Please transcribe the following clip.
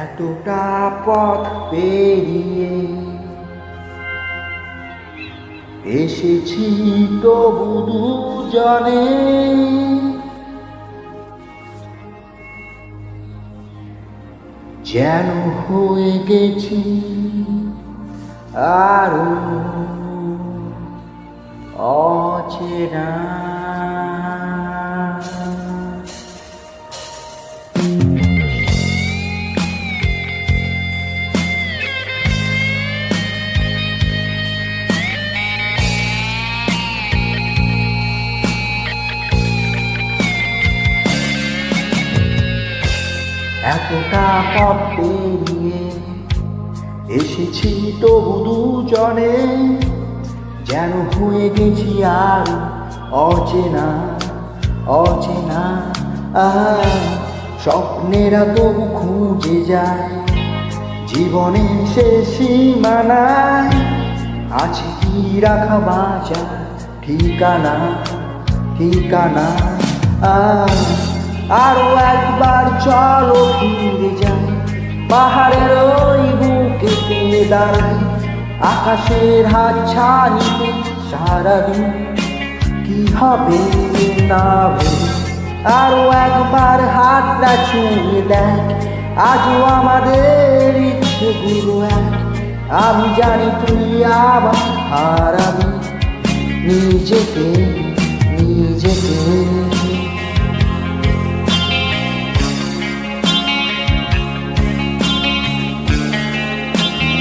এতটা পথ পেরিয়ে এসেছি তবু দুজনে, যেন হয়ে গেছি আরো অচেনা। এতটা পথ পেরিয়ে এসেছি তবু দুজনে, যেন হয়ে গেছি আর অচেনা অচেনা। স্বপ্নেরা তবু খুঁজে যায় জীবনের শেষ সীমানায়, আছে কি রাখা বাঁচা ঠিকানা ঠিকানা। আরো একবার চলো ফিরে যাই, পাহাড়ের ওই বুকে দাঁড়াই, আকাশের হাত ছানিতে সারাদিন কি হবে না ভেবে। আরো একবার হাতটা ছুঁয়ে দেখ, আজও আমাদের ইচ্ছেগুলো এক। আমি জানি তুই আবার হারাবি নিজেকে নিজেকে।